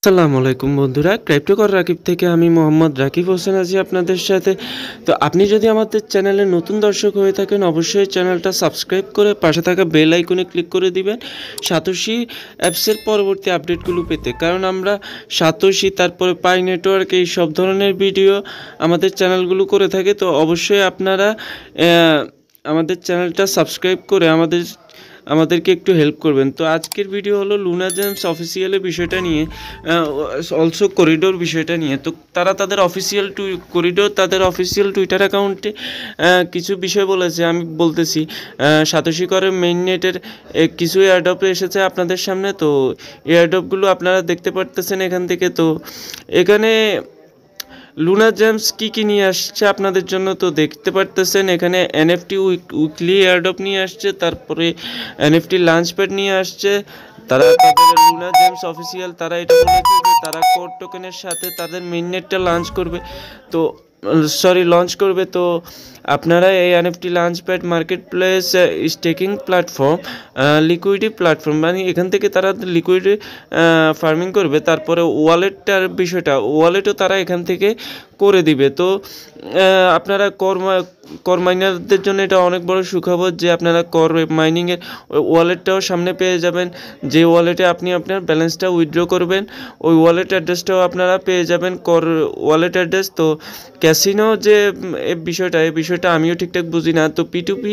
আসসালামু আলাইকুম বন্ধুরা, ক্রিপ্টো কর রাকিব থেকে আমি মোহাম্মদ রাকিব হোসেন আছি আপনাদের সাথে। তো আপনি যদি আমাদের চ্যানেলে নতুন দর্শক হয়ে থাকেন, অবশ্যই চ্যানেলটা সাবস্ক্রাইব করে পাশে থাকা বেল আইকনে ক্লিক করে দিবেন সাতোশি অ্যাপসের পরবর্তী আপডেটগুলো পেতে। কারণ আমরা সাতোশি, তারপরে পাই নেটওয়ার্ক, এই সব ধরনের ভিডিও আমাদের চ্যানেলগুলো করে থাকে। তো অবশ্যই আপনারা আমাদের চ্যানেলটা সাবস্ক্রাইব করে আমাদেরকে একটু হেল্প করবেন। তো আজকের ভিডিও হলো লুনা জেমস অফিসিয়ালের বিষয়টা নিয়ে, অলসো করিডোর বিষয়টা নিয়ে। তো তারা তাদের তাদের অফিসিয়াল টুইটার অ্যাকাউন্টে কিছু বিষয় বলেছে। আমি বলতেছি, সাতোশি করের মেইননেটের কিছু এয়ারড্রপ এসেছে আপনাদের সামনে। তো এয়ারড্রপগুলো আপনারা দেখতে পারতেছেন এখান থেকে। তো এখানে লুনা জেমস কী নিয়ে আসছে আপনাদের জন্য তো দেখতে পারতেছেন। এখানে এনএফটি উইকলি এয়ারড্রপ নিয়ে আসছে, তারপরে এনএফটি লঞ্চ প্যাড নিয়ে আসছে। তারা তাদের লুনা জেমস অফিসিয়াল তারা এটা বলেছে যে তারা কোড টোকেনের সাথে তাদের মেইননেটটা লঞ্চ করবে। তো আপনারা এই NFT launchpad marketplace staking platform, liquidity platform, মানে এখান থেকে তারা লিকুইডি ফার্মিং করবে। তারপরে ওয়ালেটও তারা এখান থেকে করে দিবে। তো আপনারা কর মাইনারদের জন্য এটা অনেক বড় সুখবর যে আপনারা কর মাইনিংয়ের ওয়ালেটটাও সামনে পেয়ে যাবেন। যে ওয়ালেটে আপনি আপনার ব্যালেন্সটা উইথড্র করবেন, ওই ওয়ালেট অ্যাড্রেসটাও আপনারা পেয়ে যাবেন, কর ওয়ালেট অ্যাড্রেস। তো ক্যাসিনো যে এই বিষয়টা আমিও ঠিকঠাক বুঝি না। তো P2P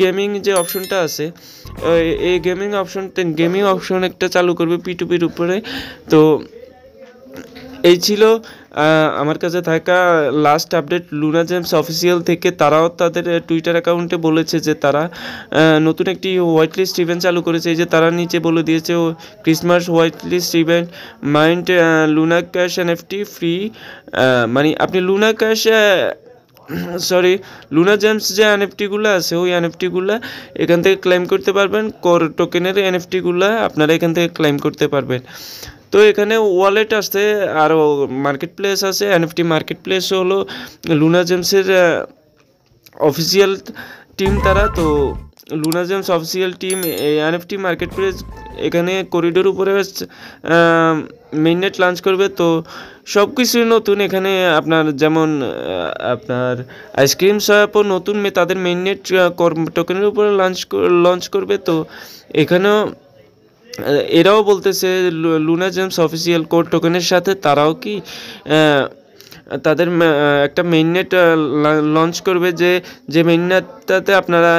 গেমিং যে অপশনটা আছে, এই গেমিং অপশন একটা চালু করবে P2Pর উপরে। তো এই ছিল আমার কাছে থাকা last update Luna James official থেকে। তারাও তাদের টুইটার অ্যাকাউন্টে বলেছে যে তারা নতুন একটি হোয়াইট লিস্ট ইভেন্ট চালু করেছে। এই যে তারা নিচে বলে দিয়েছে Christmas white list event, mind Luna cash NFT free. মানে আপনি লুনা জেমস যে এনএফটিগুলো আছে, ওই এনএফটিগুলো এখান থেকে ক্লেম করতে পারবেন। কর টোকেনের এনএফটিগুলো আপনারা এখান থেকে ক্লেম করতে পারবেন। তো এখানে ওয়ালেট আছে, আরও মার্কেট প্লেস আছে। এনএফটি মার্কেট প্লেস হলো লুনা জেমসের অফিসিয়াল টিম তারা। তো Luna James official team NFT market place এখানে করিডোর উপরে মেইননেট লঞ্চ করবে। তো সব কিছুই নতুন এখানে। আপনার যেমন আপনার আইসক্রিম শপও নতুন তাদের মেইননেট টোকেনের উপরে লঞ্চ করবে। তো এখানেও এরাও বলতেছে লুনা জেমস অফিসিয়াল কোড টোকেনের সাথে তারাও কি তাদের একটা মেইননেট লঞ্চ করবে, যে মেইননেটটাতে আপনারা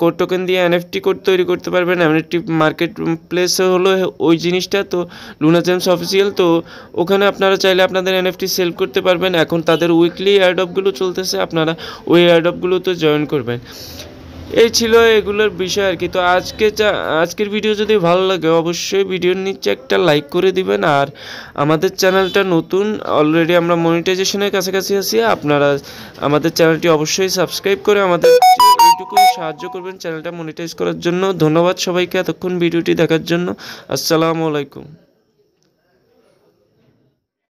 কোড টোকেন দিয়ে এনএফটি কোড তৈরি করতে পারবেন। এনএফটি মার্কেট প্লেস হলো ওই জিনিসটা। তো লুনা জেমস অফিসিয়াল, তো ওখানে আপনারা চাইলে আপনাদের এনএফটি সেল করতে পারবেন। এখন তাদের উইকলি এয়ারড্রপগুলো চলতেছে, আপনারা ওই এয়ারড্রপগুলোতে জয়েন করবেন। এই ছিল এগুলোর বিষয় আর কি। তো আজকের ভিডিও যদি ভালো লাগে অবশ্যই ভিডিওর নিচে একটা লাইক করে দিবেন। আর আমাদের চ্যানেলটা নতুন, অলরেডি আমরা মনিটাইজেশনের কাছাকাছি আছি। আপনারা আমাদের চ্যানেলটি অবশ্যই সাবস্ক্রাইব করে আমাদের এইটুকু সাহায্য করবেন চ্যানেলটা মনিটাইজ করার জন্য। ধন্যবাদ সবাইকে এতক্ষণ ভিডিওটি দেখার জন্য। আসসালামু আলাইকুম।